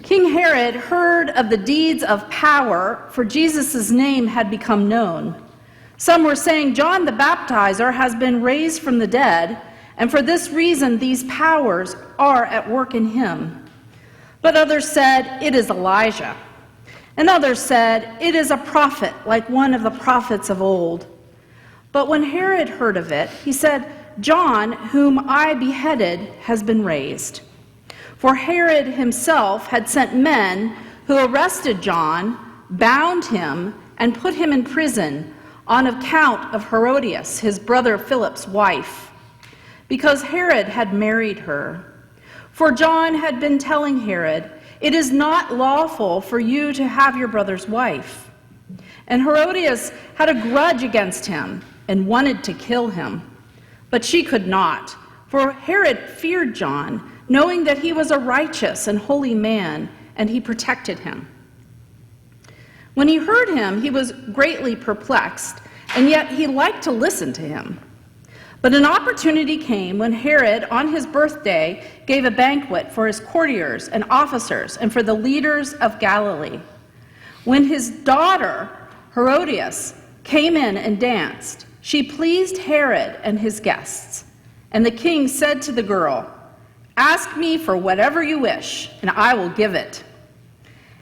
King Herod heard of the deeds of power, for Jesus' name had become known. Some were saying, John the Baptizer has been raised from the dead, and for this reason these powers are at work in him. But others said, it is Elijah. And others said, it is a prophet, like one of the prophets of old. But when Herod heard of it, he said, John, whom I beheaded, has been raised. For Herod himself had sent men who arrested John, bound him, and put him in prison on account of Herodias, his brother Philip's wife, because Herod had married her. For John had been telling Herod, it is not lawful for you to have your brother's wife. And Herodias had a grudge against him and wanted to kill him. But she could not, for Herod feared John, knowing that he was a righteous and holy man, and he protected him. When he heard him, he was greatly perplexed, and yet he liked to listen to him. But an opportunity came when Herod, on his birthday, gave a banquet for his courtiers and officers and for the leaders of Galilee. When his daughter, Herodias, came in and danced, she pleased Herod and his guests. And the king said to the girl, ask me for whatever you wish, and I will give it.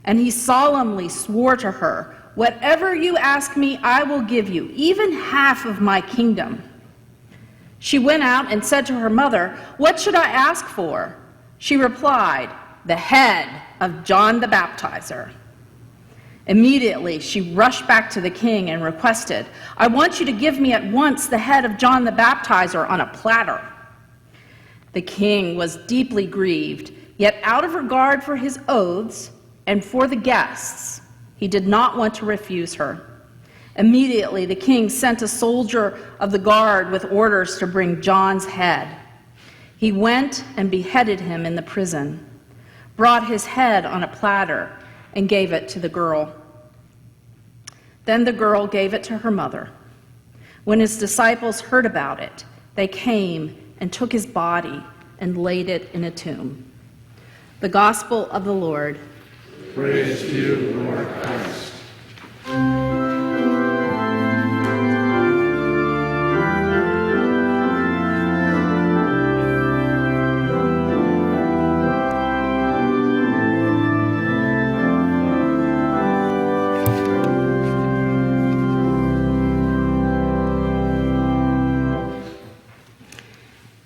And he solemnly swore to her, whatever you ask me, I will give you, even half of my kingdom. She went out and said to her mother, what should I ask for? She replied, the head of John the Baptizer. Immediately, she rushed back to the king and requested, I want you to give me at once the head of John the Baptizer on a platter. The king was deeply grieved, yet out of regard for his oaths and for the guests, he did not want to refuse her. Immediately, the king sent a soldier of the guard with orders to bring John's head. He went and beheaded him in the prison, brought his head on a platter, and gave it to the girl. Then the girl gave it to her mother. When his disciples heard about it, they came and took his body and laid it in a tomb. The Gospel of the Lord. Praise to you, Lord Christ.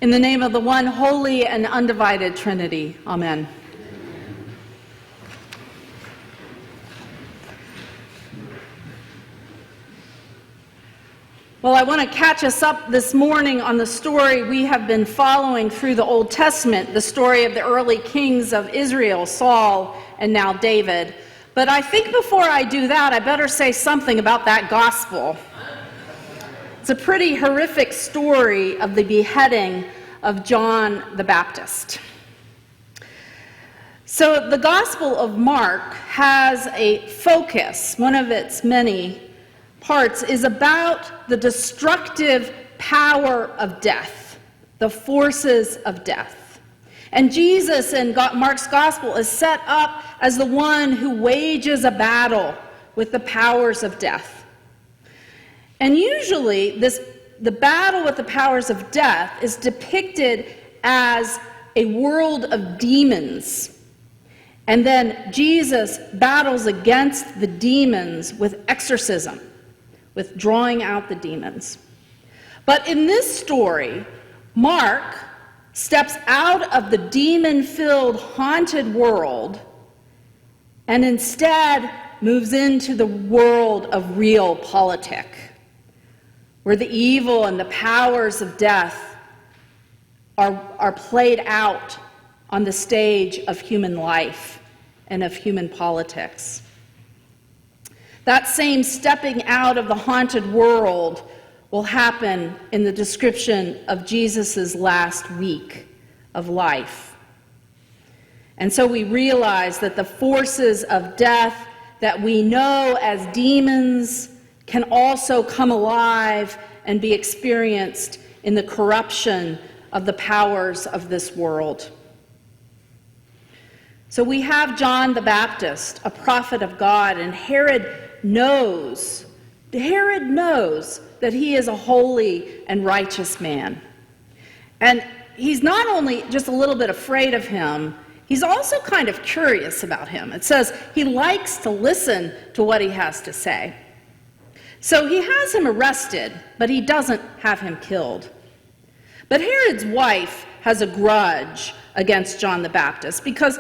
In the name of the one holy and undivided Trinity, amen. Well, I want to catch us up this morning on the story we have been following through the Old Testament, the story of the early kings of Israel, Saul and now David. But I think before I do that, I better say something about that gospel. It's a pretty horrific story of the beheading of John the Baptist. So the Gospel of Mark has a focus. One of its many parts is about the destructive power of death, the forces of death. And Jesus in Mark's Gospel is set up as the one who wages a battle with the powers of death. And usually the battle with the powers of death is depicted as a world of demons. And then Jesus battles against the demons with exorcism, with drawing out the demons. But in this story, Mark steps out of the demon-filled, haunted world and instead moves into the world of real politic, where the evil and the powers of death are played out on the stage of human life and of human politics. That same stepping out of the haunted world will happen in the description of Jesus' last week of life. And so we realize that the forces of death that we know as demons can also come alive and be experienced in the corruption of the powers of this world. So we have John the Baptist, a prophet of God, and Herod knows that he is a holy and righteous man. And he's not only just a little bit afraid of him, he's also kind of curious about him. It says he likes to listen to what he has to say. So he has him arrested, but he doesn't have him killed. But Herod's wife has a grudge against John the Baptist because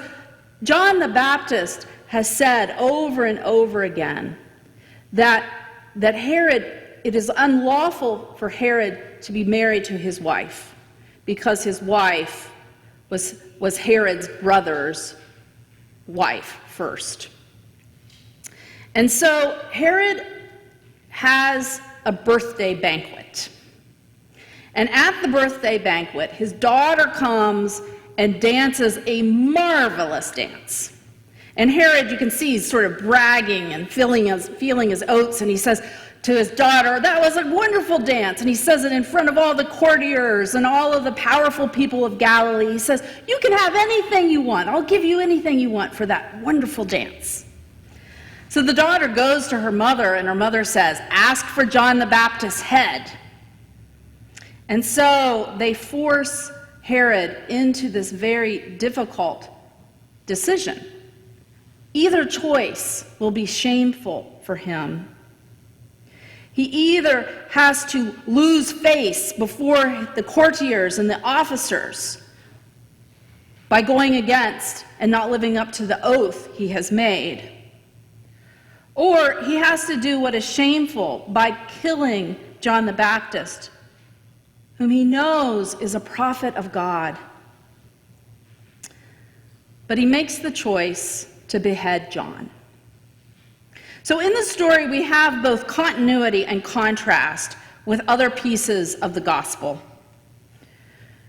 John the Baptist has said over and over again that it is unlawful for Herod to be married to his wife because his wife was Herod's brother's wife first. And so Herod has a birthday banquet. And at the birthday banquet, his daughter comes and dances a marvelous dance. And Herod, you can see, he's sort of bragging and feeling his oats, and he says to his daughter, "That was a wonderful dance." And he says it in front of all the courtiers and all of the powerful people of Galilee. He says, "You can have anything you want. I'll give you anything you want for that wonderful dance." So the daughter goes to her mother, and her mother says, "Ask for John the Baptist's head." And so they force Herod into this very difficult decision. Either choice will be shameful for him. He either has to lose face before the courtiers and the officers by going against and not living up to the oath he has made, or he has to do what is shameful by killing John the Baptist, whom he knows is a prophet of God. But he makes the choice to behead John. So in the story, we have both continuity and contrast with other pieces of the gospel.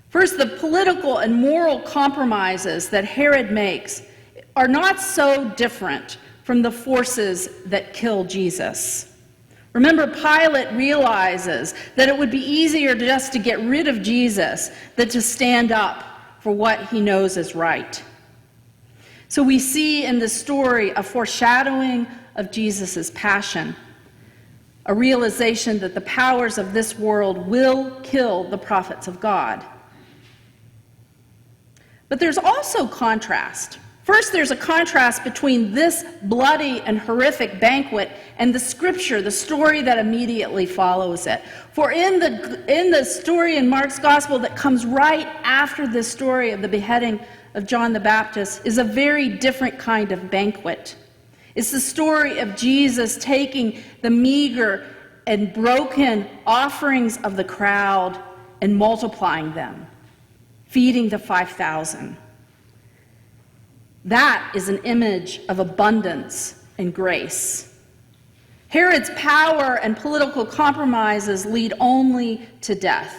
First, the political and moral compromises that Herod makes are not so different from the forces that kill Jesus. Remember, Pilate realizes that it would be easier just to get rid of Jesus than to stand up for what he knows is right. So we see in this story a foreshadowing of Jesus' passion, a realization that the powers of this world will kill the prophets of God. But there's also contrast. First, there's a contrast between this bloody and horrific banquet and the scripture, the story that immediately follows it. For in the story in Mark's gospel that comes right after this story of the beheading of John the Baptist is a very different kind of banquet. It's the story of Jesus taking the meager and broken offerings of the crowd and multiplying them, feeding the 5,000. That is an image of abundance and grace. Herod's power and political compromises lead only to death.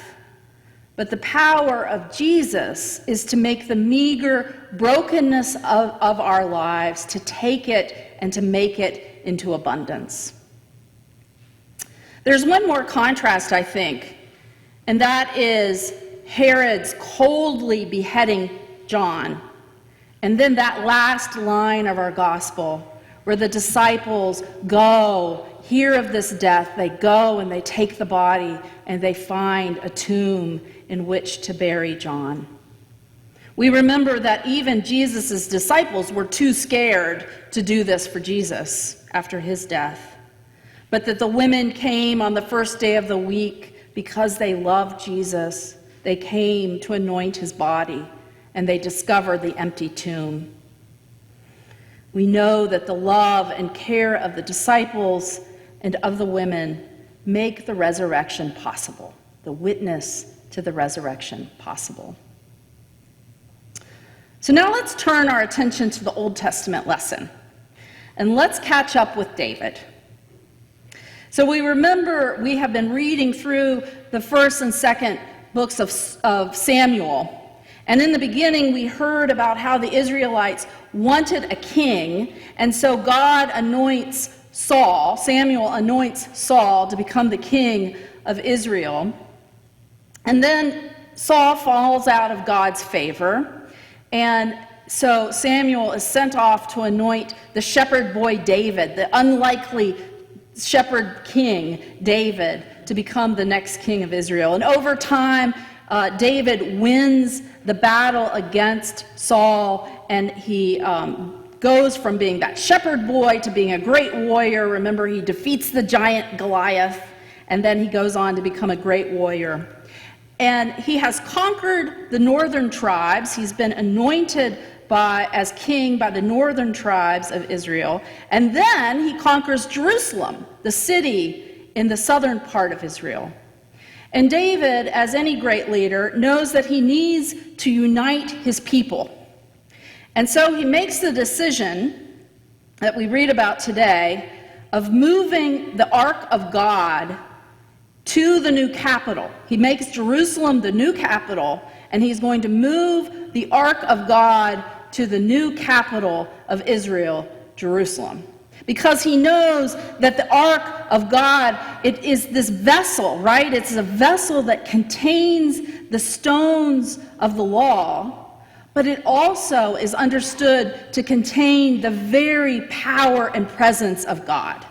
But the power of Jesus is to make the meager brokenness of our lives, to take it and to make it into abundance. There's one more contrast, I think, and that is Herod's coldly beheading John. And then that last line of our gospel, where the disciples go, hear of this death, they go and they take the body and they find a tomb in which to bury John. We remember that even Jesus' disciples were too scared to do this for Jesus after his death, but that the women came on the first day of the week because they loved Jesus. They came to anoint his body, and they discovered the empty tomb. We know that the love and care of the disciples and of the women make the resurrection possible, the witness to the resurrection possible. So now let's turn our attention to the Old Testament lesson, and let's catch up with David. So we remember we have been reading through the first and second books of Samuel. And in the beginning, we heard about how the Israelites wanted a king, and so God anoints Saul, Samuel anoints Saul to become the king of Israel. And then Saul falls out of God's favor, and so Samuel is sent off to anoint the shepherd boy David, the unlikely shepherd king David, to become the next king of Israel. And over time, David wins the battle against Saul, and he goes from being that shepherd boy to being a great warrior. Remember, he defeats the giant Goliath, and then he goes on to become a great warrior. And he has conquered the northern tribes. He's been anointed as king by the northern tribes of Israel. And then he conquers Jerusalem, the city in the southern part of Israel. And David, as any great leader, knows that he needs to unite his people. And so he makes the decision that we read about today of moving the Ark of God to the new capital. He makes Jerusalem the new capital, and he's going to move the Ark of God to the new capital of Israel, Jerusalem. Because he knows that the Ark of God, it is this vessel, right? It's a vessel that contains the stones of the law, but it also is understood to contain the very power and presence of God.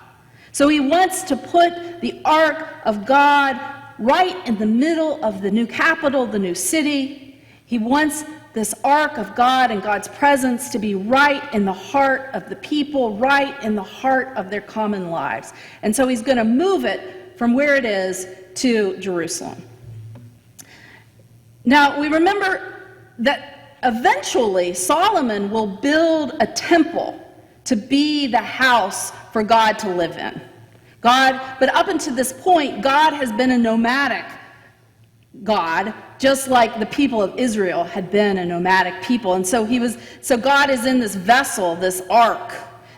So he wants to put the Ark of God right in the middle of the new capital, the new city. He wants this Ark of God and God's presence to be right in the heart of the people, right in the heart of their common lives. And so he's going to move it from where it is to Jerusalem. Now, we remember that eventually Solomon will build a temple to be the house for God to live in. But up until this point, God has been a nomadic God, just like the people of Israel had been a nomadic people. And so God is in this vessel, this ark,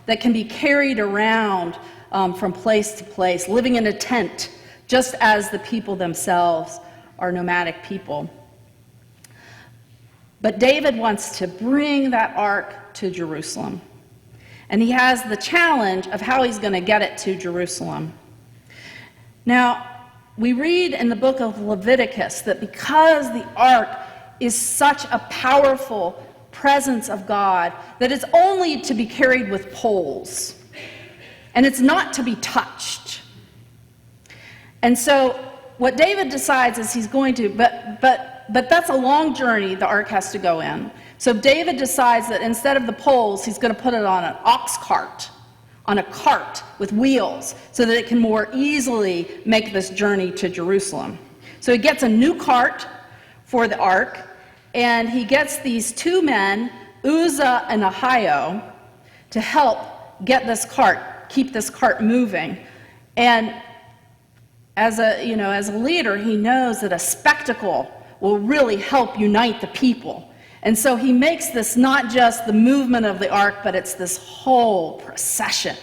that can be carried around from place to place, living in a tent, just as the people themselves are nomadic people. But David wants to bring that ark to Jerusalem. And he has the challenge of how he's going to get it to Jerusalem. Now, we read in the book of Leviticus that because the ark is such a powerful presence of God, that it's only to be carried with poles. And it's not to be touched. And so what David decides is he's going to, but that's a long journey the ark has to go in. So David decides that instead of the poles, he's going to put it on an ox cart, on a cart with wheels, so that it can more easily make this journey to Jerusalem. So he gets a new cart for the ark, and he gets these two men, Uzzah and Ahio, to help get this cart, keep this cart moving. And as a leader, he knows that a spectacle will really help unite the people. And so he makes this not just the movement of the ark, but it's this whole procession.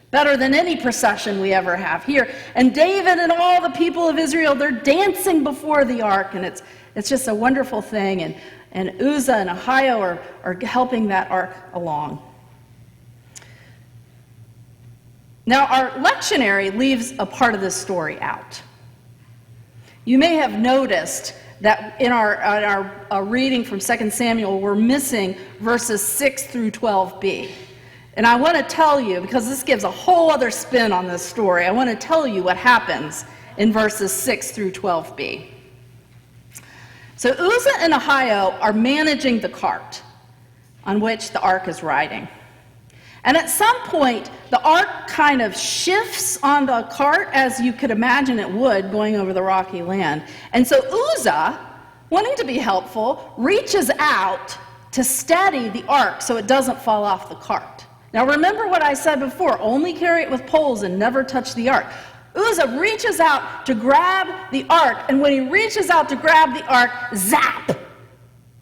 Better than any procession we ever have here. And David and all the people of Israel, they're dancing before the ark, and it's just a wonderful thing. And Uzzah and Ahio are helping that ark along. Now, our lectionary leaves a part of this story out. You may have noticed that in our reading from 2 Samuel, we're missing verses 6 through 12b. And I want to tell you, because this gives a whole other spin on this story, I want to tell you what happens in verses 6 through 12b. So Uzzah and Ahio are managing the cart on which the ark is riding. And at some point, the ark kind of shifts on the cart, as you could imagine it would, going over the rocky land. And so Uzzah, wanting to be helpful, reaches out to steady the ark so it doesn't fall off the cart. Now remember what I said before, only carry it with poles and never touch the ark. Uzzah reaches out to grab the ark, and when he reaches out to grab the ark, zap!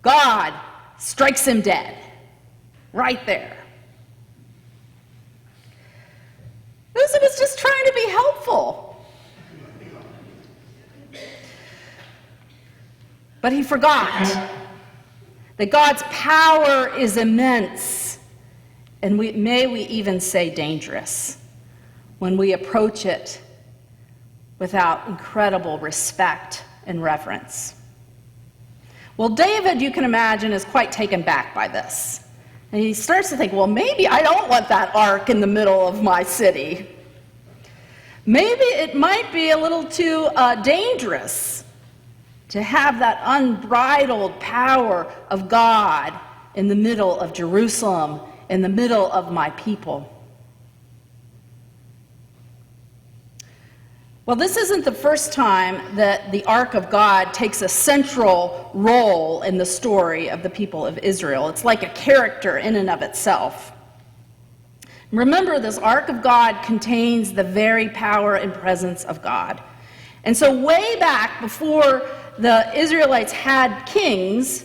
God strikes him dead. Right there. Uzzah was just trying to be helpful. But he forgot that God's power is immense, and may we even say dangerous, when we approach it without incredible respect and reverence. Well, David, you can imagine, is quite taken back by this. And he starts to think, well, maybe I don't want that ark in the middle of my city. Maybe it might be a little too dangerous to have that unbridled power of God in the middle of Jerusalem, in the middle of my people. Well, this isn't the first time that the Ark of God takes a central role in the story of the people of Israel. It's like a character in and of itself. Remember, this Ark of God contains the very power and presence of God. And so way back before the Israelites had kings,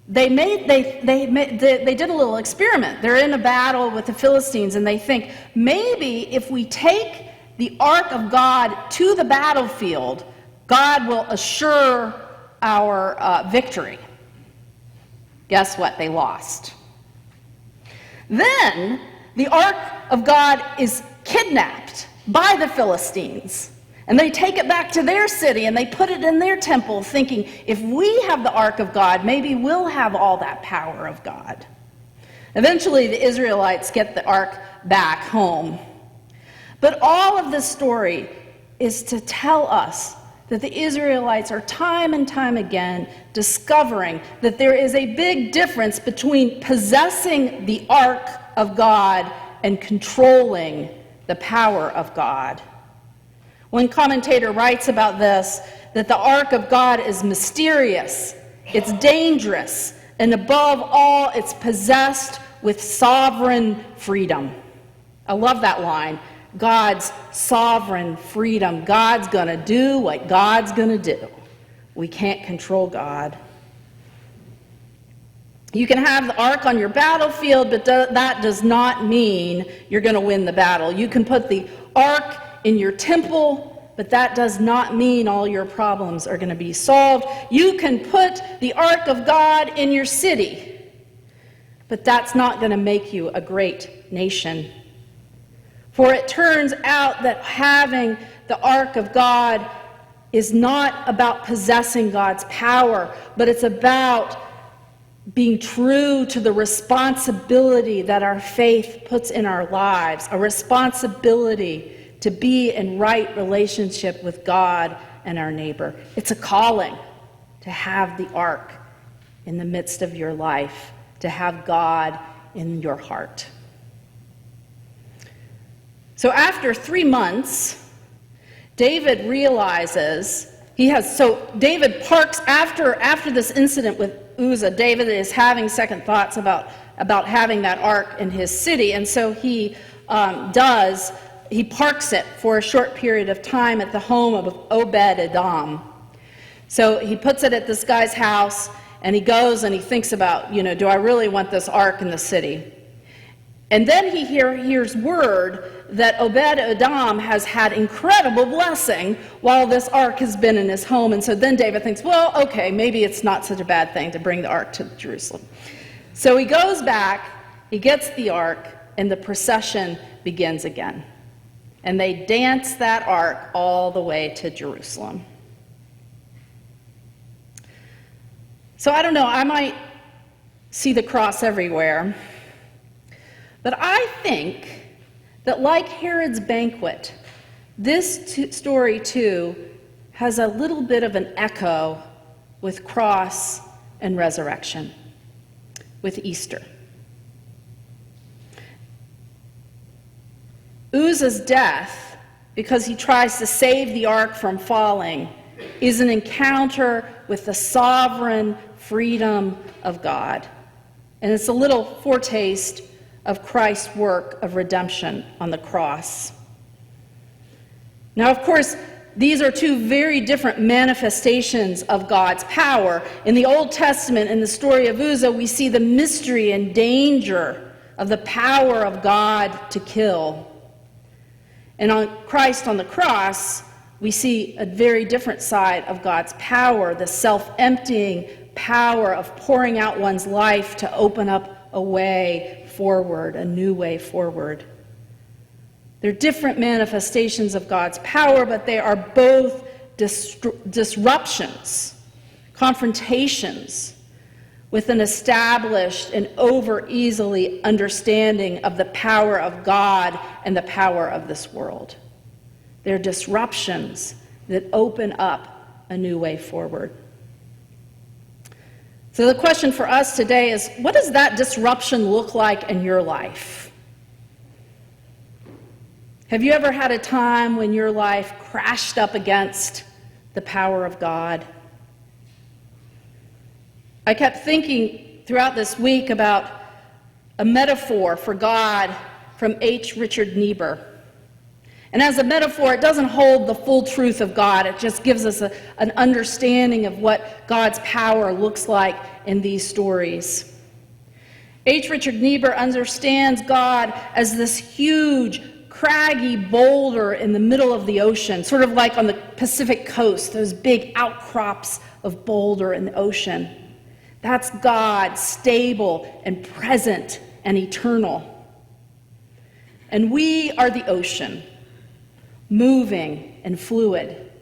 they did a little experiment. They're in a battle with the Philistines, and they think, maybe if we take the Ark of God to the battlefield, God will assure our victory. Guess what? They lost. Then the Ark of God is kidnapped by the Philistines, and they take it back to their city and they put it in their temple, thinking, if we have the Ark of God, maybe we'll have all that power of God. Eventually the Israelites get the Ark back home. But all of this story is to tell us that the Israelites are time and time again discovering that there is a big difference between possessing the Ark of God and controlling the power of God. One commentator writes about this, that the Ark of God is mysterious, it's dangerous, and above all, it's possessed with sovereign freedom. I love that line. God's sovereign freedom. God's going to do what God's going to do. We can't control God. You can have the ark on your battlefield, but that does not mean you're going to win the battle. You can put the ark in your temple, but that does not mean all your problems are going to be solved. You can put the ark of God in your city, but that's not going to make you a great nation. For it turns out that having the Ark of God is not about possessing God's power, but it's about being true to the responsibility that our faith puts in our lives, a responsibility to be in right relationship with God and our neighbor. It's a calling to have the Ark in the midst of your life, to have God in your heart. So after 3 months, David realizes David parks after this incident with Uzzah. David is having second thoughts about having that ark in his city, and so he parks it for a short period of time at the home of Obed-Edom. So he puts it at this guy's house, and he goes and he thinks about, do I really want this ark in the city? And then he hears word that Obed-Edom has had incredible blessing while this ark has been in his home. And so then David thinks, well, okay, maybe it's not such a bad thing to bring the ark to Jerusalem. So he goes back, he gets the ark, and the procession begins again. And they dance that ark all the way to Jerusalem. So I don't know, I might see the cross everywhere. But I think that like Herod's banquet, this story too has a little bit of an echo with cross and resurrection, with Easter. Uzzah's death, because he tries to save the ark from falling, is an encounter with the sovereign freedom of God. And it's a little foretaste of Christ's work of redemption on the cross. Now, of course, these are two very different manifestations of God's power. In the Old Testament, in the story of Uzzah, we see the mystery and danger of the power of God to kill. And on Christ on the cross, we see a very different side of God's power, the self-emptying power of pouring out one's life to open up a way forward, a new way forward. They're different manifestations of God's power, but they are both disruptions, confrontations with an established and over-easily understanding of the power of God and the power of this world. They're disruptions that open up a new way forward. So the question for us today is, what does that disruption look like in your life? Have you ever had a time when your life crashed up against the power of God? I kept thinking throughout this week about a metaphor for God from H. Richard Niebuhr. And as a metaphor, it doesn't hold the full truth of God. It just gives us an understanding of what God's power looks like in these stories. H. Richard Niebuhr understands God as this huge, craggy boulder in the middle of the ocean, sort of like on the Pacific coast, those big outcrops of boulder in the ocean. That's God, stable and present and eternal. And we are the ocean, moving and fluid.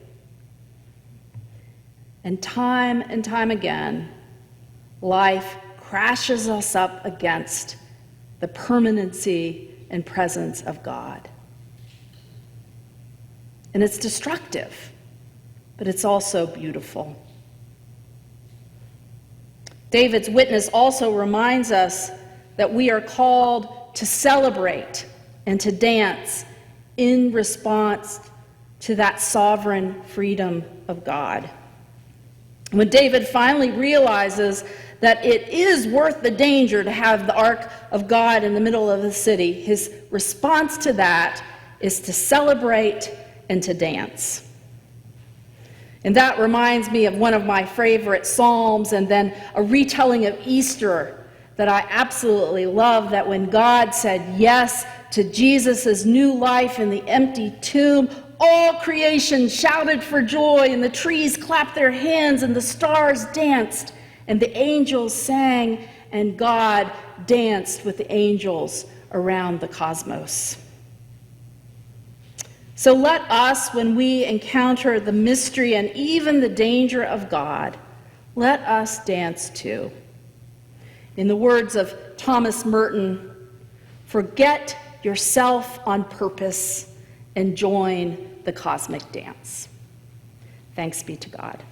And time again, life crashes us up against the permanency and presence of God. And it's destructive, but it's also beautiful. David's witness also reminds us that we are called to celebrate and to dance in response to that sovereign freedom of God. When David finally realizes that it is worth the danger to have the ark of God in the middle of the city, his response to that is to celebrate and to dance. And that reminds me of one of my favorite Psalms, and then a retelling of Easter that I absolutely love, that when God said yes to Jesus' new life in the empty tomb, all creation shouted for joy, and the trees clapped their hands, and the stars danced, and the angels sang, and God danced with the angels around the cosmos. So let us, when we encounter the mystery and even the danger of God, let us dance too. In the words of Thomas Merton, forget yourself on purpose and join the cosmic dance. Thanks be to God.